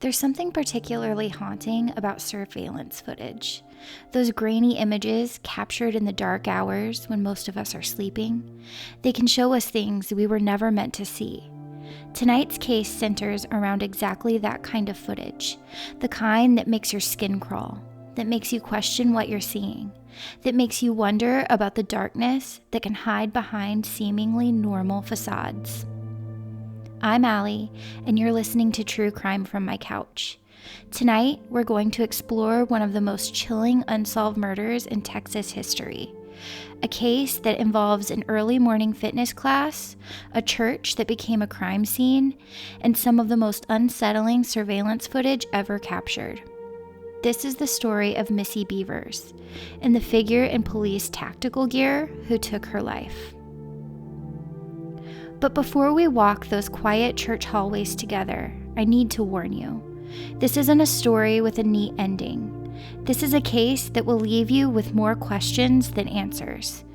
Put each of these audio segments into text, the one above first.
There's something particularly haunting about surveillance footage. Those grainy images captured in the dark hours when most of us are sleeping, they can show us things we were never meant to see. Tonight's case centers around exactly that kind of footage, the kind that makes your skin crawl, that makes you question what you're seeing, that makes you wonder about the darkness that can hide behind seemingly normal facades. I'm Allie, and you're listening to True Crime from my couch. Tonight, we're going to explore one of the most chilling unsolved murders in Texas history. A case that involves an early morning fitness class, a church that became a crime scene, and some of the most unsettling surveillance footage ever captured. This is the story of Missy Bevers, and the figure in police tactical gear who took her life. But before we walk those quiet church hallways together, I need to warn you. This isn't a story with a neat ending. This is a case that will leave you with more questions than answers,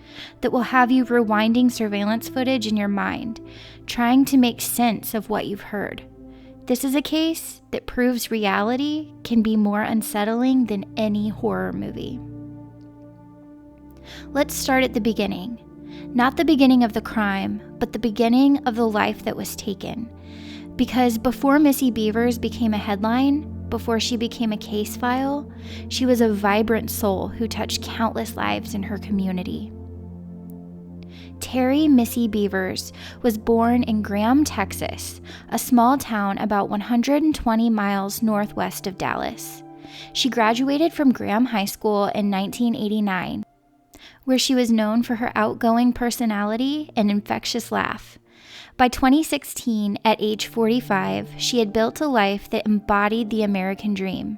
that will have you rewinding surveillance footage in your mind, trying to make sense of what you've heard. This is a case that proves reality can be more unsettling than any horror movie. Let's start at the beginning. Not the beginning of the crime, but the beginning of the life that was taken. Because before Missy Bevers became a headline, before she became a case file, she was a vibrant soul who touched countless lives in her community. Terry Missy Bevers was born in Graham, Texas, a small town about 120 miles northwest of Dallas. She graduated from Graham High School in 1989, where she was known for her outgoing personality and infectious laugh. By 2016, at age 45, she had built a life that embodied the American dream.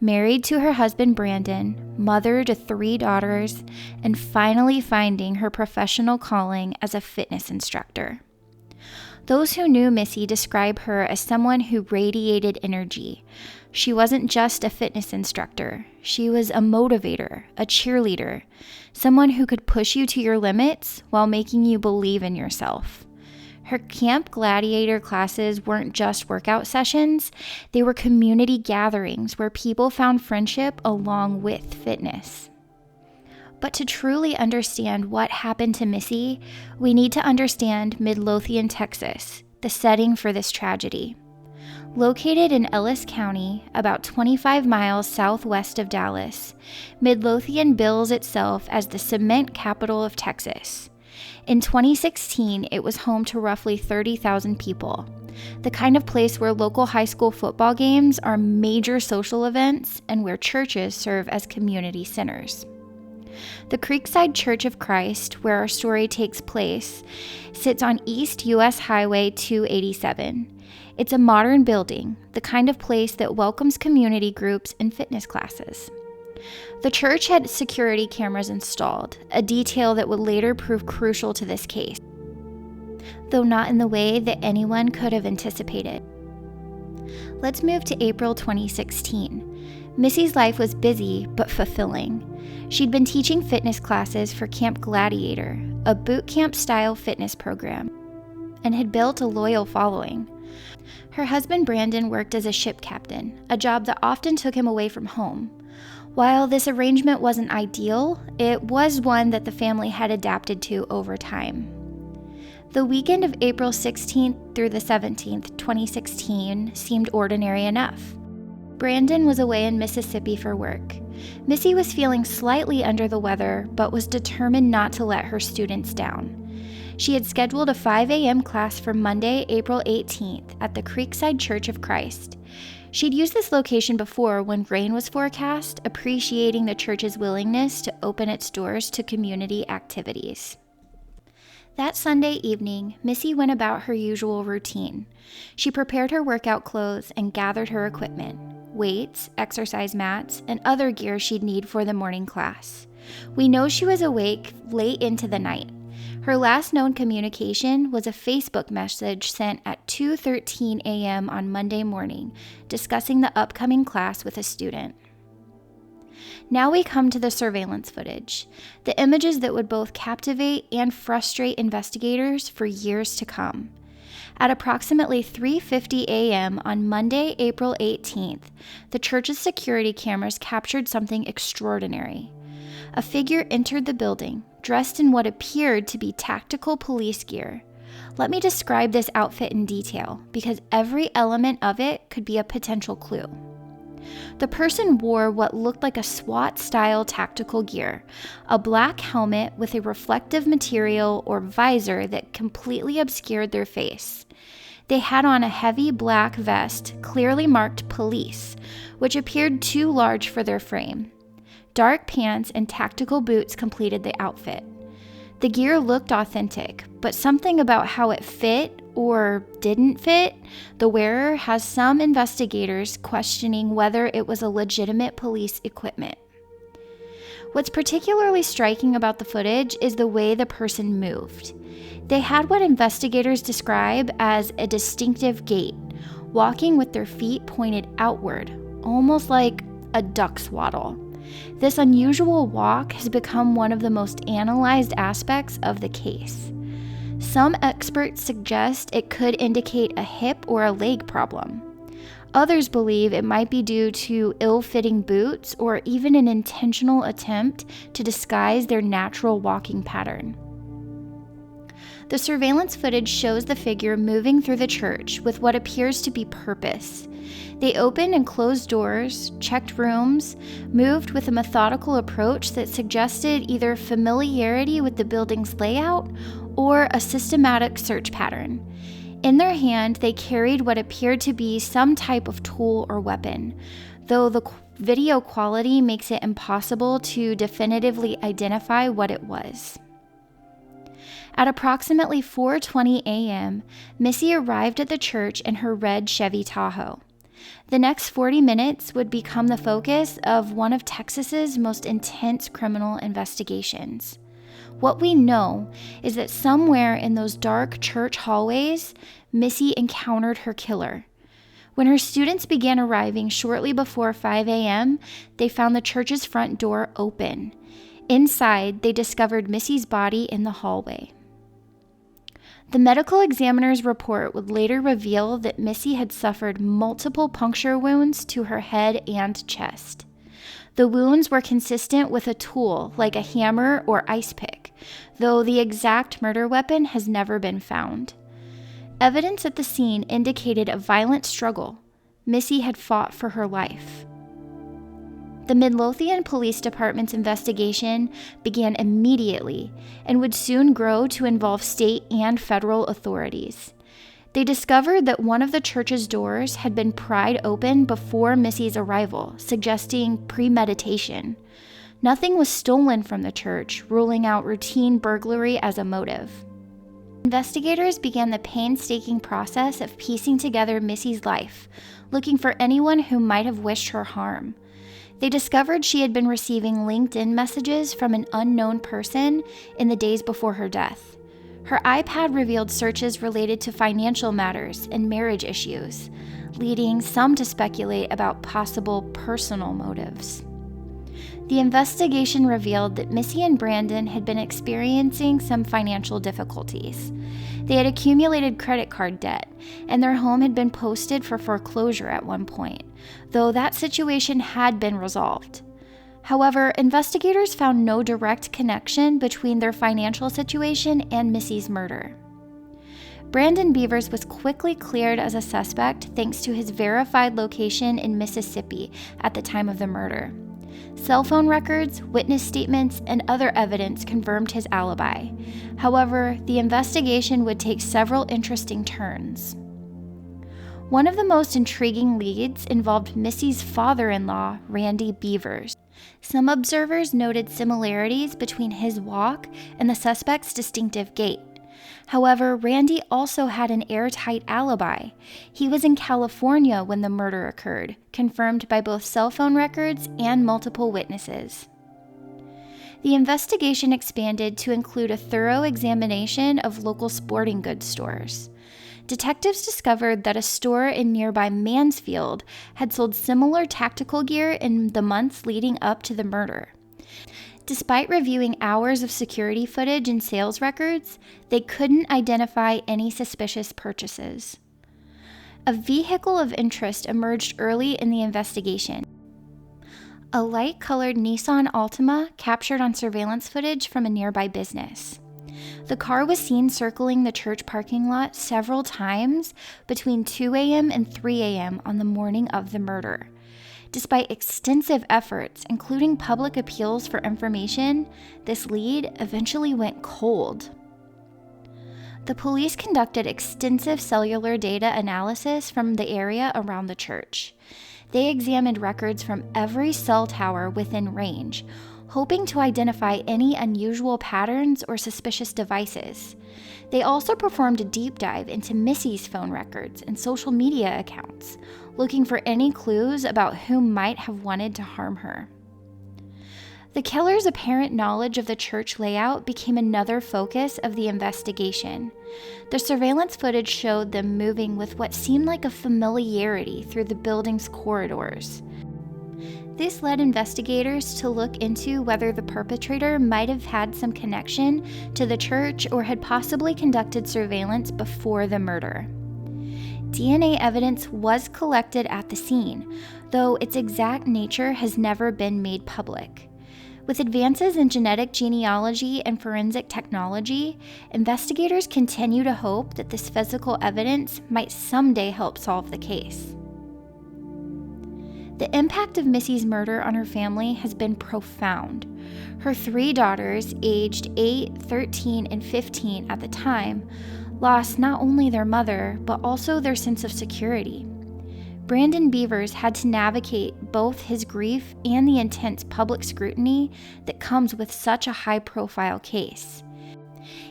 Married to her husband Brandon, mother to 3 daughters, and finally finding her professional calling as a fitness instructor. Those who knew Missy describe her as someone who radiated energy. She wasn't just a fitness instructor. She was a motivator, a cheerleader, someone who could push you to your limits while making you believe in yourself. Her Camp Gladiator classes weren't just workout sessions, they were community gatherings where people found friendship along with fitness. But to truly understand what happened to Missy, we need to understand Midlothian, Texas, the setting for this tragedy. Located in Ellis County, about 25 miles southwest of Dallas, Midlothian bills itself as the cement capital of Texas. In 2016, it was home to roughly 30,000 people, the kind of place where local high school football games are major social events and where churches serve as community centers. The Creekside Church of Christ, where our story takes place, sits on East U.S. Highway 287. It's a modern building, the kind of place that welcomes community groups and fitness classes. The church had security cameras installed, a detail that would later prove crucial to this case, though not in the way that anyone could have anticipated. Let's move to April 2016. Missy's life was busy but fulfilling. She'd been teaching fitness classes for Camp Gladiator, a boot camp-style fitness program, and had built a loyal following. Her husband Brandon worked as a ship captain, a job that often took him away from home. While this arrangement wasn't ideal, it was one that the family had adapted to over time. The weekend of April 16th through the 17th, 2016 seemed ordinary enough. Brandon was away in Mississippi for work. Missy was feeling slightly under the weather, but was determined not to let her students down. She had scheduled a 5 a.m. class for Monday, April 18th at the Creekside Church of Christ. She'd used this location before when rain was forecast, appreciating the church's willingness to open its doors to community activities. That Sunday evening, Missy went about her usual routine. She prepared her workout clothes and gathered her equipment, weights, exercise mats, and other gear she'd need for the morning class. We know she was awake late into the night. Her last known communication was a Facebook message sent at 2:13 a.m. on Monday morning, discussing the upcoming class with a student. Now we come to the surveillance footage, the images that would both captivate and frustrate investigators for years to come. At approximately 3:50 a.m. on Monday, April 18th, the church's security cameras captured something extraordinary. A figure entered the building, dressed in what appeared to be tactical police gear. Let me describe this outfit in detail, because every element of it could be a potential clue. The person wore what looked like a SWAT-style tactical gear, a black helmet with a reflective material or visor that completely obscured their face. They had on a heavy black vest, clearly marked police, which appeared too large for their frame. Dark pants and tactical boots completed the outfit. The gear looked authentic, but something about how it fit or didn't fit the wearer has some investigators questioning whether it was a legitimate police equipment. What's particularly striking about the footage is the way the person moved. They had what investigators describe as a distinctive gait, walking with their feet pointed outward, almost like a duck's waddle. This unusual walk has become one of the most analyzed aspects of the case. Some experts suggest it could indicate a hip or a leg problem. Others believe it might be due to ill-fitting boots or even an intentional attempt to disguise their natural walking pattern. The surveillance footage shows the figure moving through the church with what appears to be purpose. They opened and closed doors, checked rooms, moved with a methodical approach that suggested either familiarity with the building's layout or a systematic search pattern. In their hand, they carried what appeared to be some type of tool or weapon, though the video quality makes it impossible to definitively identify what it was. At approximately 4:20 a.m., Missy arrived at the church in her red Chevy Tahoe. The next 40 minutes would become the focus of one of Texas's most intense criminal investigations. What we know is that somewhere in those dark church hallways, Missy encountered her killer. When her students began arriving shortly before 5 a.m., they found the church's front door open. Inside, they discovered Missy's body in the hallway. The medical examiner's report would later reveal that Missy had suffered multiple puncture wounds to her head and chest. The wounds were consistent with a tool like a hammer or ice pick, though the exact murder weapon has never been found. Evidence at the scene indicated a violent struggle. Missy had fought for her life. The Midlothian Police Department's investigation began immediately and would soon grow to involve state and federal authorities. They discovered that one of the church's doors had been pried open before Missy's arrival, suggesting premeditation. Nothing was stolen from the church, ruling out routine burglary as a motive. Investigators began the painstaking process of piecing together Missy's life, looking for anyone who might have wished her harm. They discovered she had been receiving LinkedIn messages from an unknown person in the days before her death. Her iPad revealed searches related to financial matters and marriage issues, leading some to speculate about possible personal motives. The investigation revealed that Missy and Brandon had been experiencing some financial difficulties. They had accumulated credit card debt, and their home had been posted for foreclosure at one point, though that situation had been resolved. However, investigators found no direct connection between their financial situation and Missy's murder. Brandon Bevers was quickly cleared as a suspect thanks to his verified location in Mississippi at the time of the murder. Cell phone records, witness statements, and other evidence confirmed his alibi. However, the investigation would take several interesting turns. One of the most intriguing leads involved Missy's father-in-law, Randy Bevers. Some observers noted similarities between his walk and the suspect's distinctive gait. However, Randy also had an airtight alibi. He was in California when the murder occurred, confirmed by both cell phone records and multiple witnesses. The investigation expanded to include a thorough examination of local sporting goods stores. Detectives discovered that a store in nearby Mansfield had sold similar tactical gear in the months leading up to the murder. Despite reviewing hours of security footage and sales records, they couldn't identify any suspicious purchases. A vehicle of interest emerged early in the investigation. A light-colored Nissan Altima captured on surveillance footage from a nearby business. The car was seen circling the church parking lot several times between 2 a.m. and 3 a.m. on the morning of the murder. Despite extensive efforts, including public appeals for information, this lead eventually went cold. The police conducted extensive cellular data analysis from the area around the church. They examined records from every cell tower within range, hoping to identify any unusual patterns or suspicious devices. They also performed a deep dive into Missy's phone records and social media accounts, looking for any clues about who might have wanted to harm her. The killer's apparent knowledge of the church layout became another focus of the investigation. The surveillance footage showed them moving with what seemed like a familiarity through the building's corridors. This led investigators to look into whether the perpetrator might have had some connection to the church or had possibly conducted surveillance before the murder. DNA evidence was collected at the scene, though its exact nature has never been made public. With advances in genetic genealogy and forensic technology, investigators continue to hope that this physical evidence might someday help solve the case. The impact of Missy's murder on her family has been profound. Her 3 daughters, aged 8, 13, and 15 at the time, lost not only their mother, but also their sense of security. Brandon Bevers had to navigate both his grief and the intense public scrutiny that comes with such a high-profile case.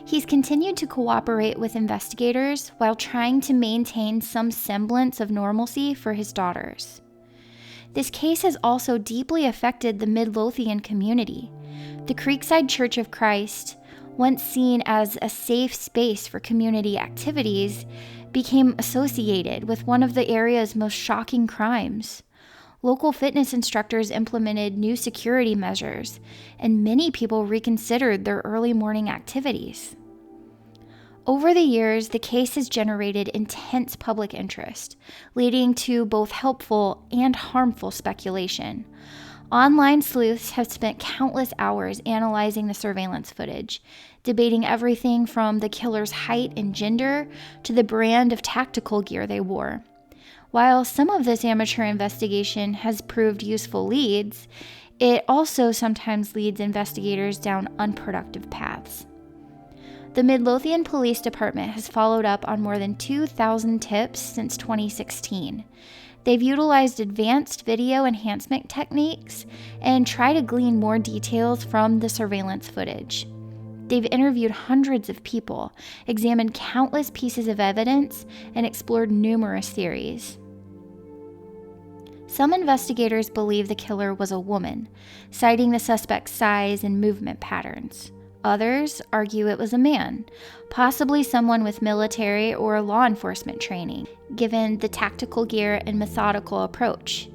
He's continued to cooperate with investigators while trying to maintain some semblance of normalcy for his daughters. This case has also deeply affected the Midlothian community. The Creekside Church of Christ, once seen as a safe space for community activities, became associated with one of the area's most shocking crimes. Local fitness instructors implemented new security measures, and many people reconsidered their early morning activities. Over the years, the case has generated intense public interest, leading to both helpful and harmful speculation. Online sleuths have spent countless hours analyzing the surveillance footage, debating everything from the killer's height and gender to the brand of tactical gear they wore. While some of this amateur investigation has proved useful leads, it also sometimes leads investigators down unproductive paths. The Midlothian Police Department has followed up on more than 2,000 tips since 2016. They've utilized advanced video enhancement techniques and tried to glean more details from the surveillance footage. They've interviewed hundreds of people, examined countless pieces of evidence, and explored numerous theories. Some investigators believe the killer was a woman, citing the suspect's size and movement patterns. Others argue it was a man, possibly someone with military or law enforcement training, given the tactical gear and methodical approach.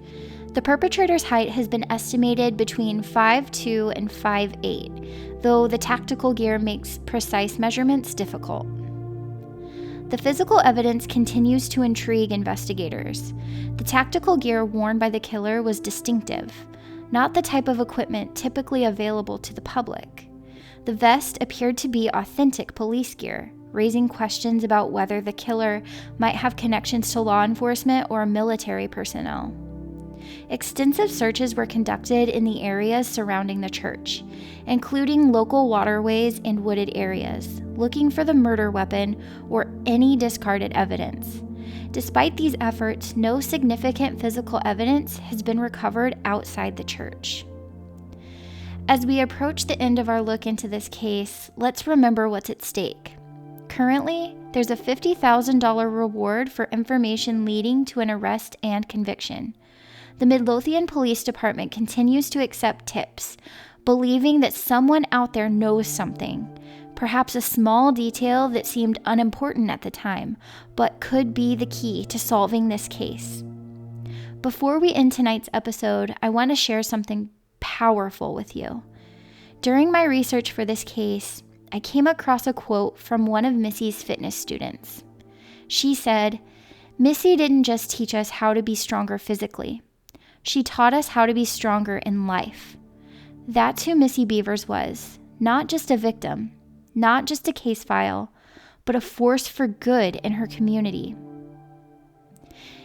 The perpetrator's height has been estimated between 5'2" and 5'8", though the tactical gear makes precise measurements difficult. The physical evidence continues to intrigue investigators. The tactical gear worn by the killer was distinctive, not the type of equipment typically available to the public. The vest appeared to be authentic police gear, raising questions about whether the killer might have connections to law enforcement or military personnel. Extensive searches were conducted in the areas surrounding the church, including local waterways and wooded areas, looking for the murder weapon or any discarded evidence. Despite these efforts, no significant physical evidence has been recovered outside the church. As we approach the end of our look into this case, let's remember what's at stake. Currently, there's a $50,000 reward for information leading to an arrest and conviction. The Midlothian Police Department continues to accept tips, believing that someone out there knows something, perhaps a small detail that seemed unimportant at the time, but could be the key to solving this case. Before we end tonight's episode, I want to share something powerful with you. During my research for this case, I came across a quote from one of Missy's fitness students. She said, "Missy didn't just teach us how to be stronger physically. She taught us how to be stronger in life." That's who Missy Bevers was, not just a victim, not just a case file, but a force for good in her community.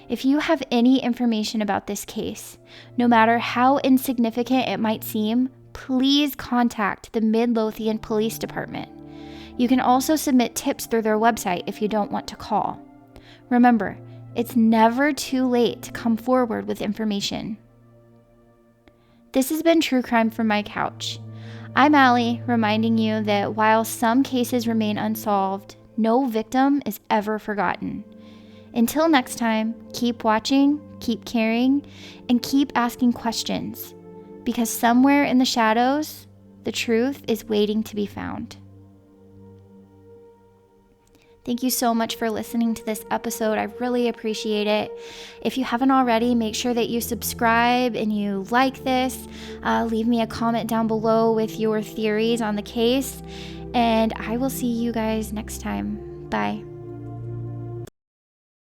If you have any information about this case, no matter how insignificant it might seem, please contact the Midlothian Police Department. You can also submit tips through their website if you don't want to call. Remember, it's never too late to come forward with information. This has been True Crime from My Couch. I'm Allie, reminding you that while some cases remain unsolved, no victim is ever forgotten. Until next time, keep watching, keep caring, and keep asking questions, because somewhere in the shadows, the truth is waiting to be found. Thank you so much for listening to this episode. I really appreciate it. If you haven't already, make sure that you subscribe and you like this. Leave me a comment down below with your theories on the case, and I will see you guys next time. Bye.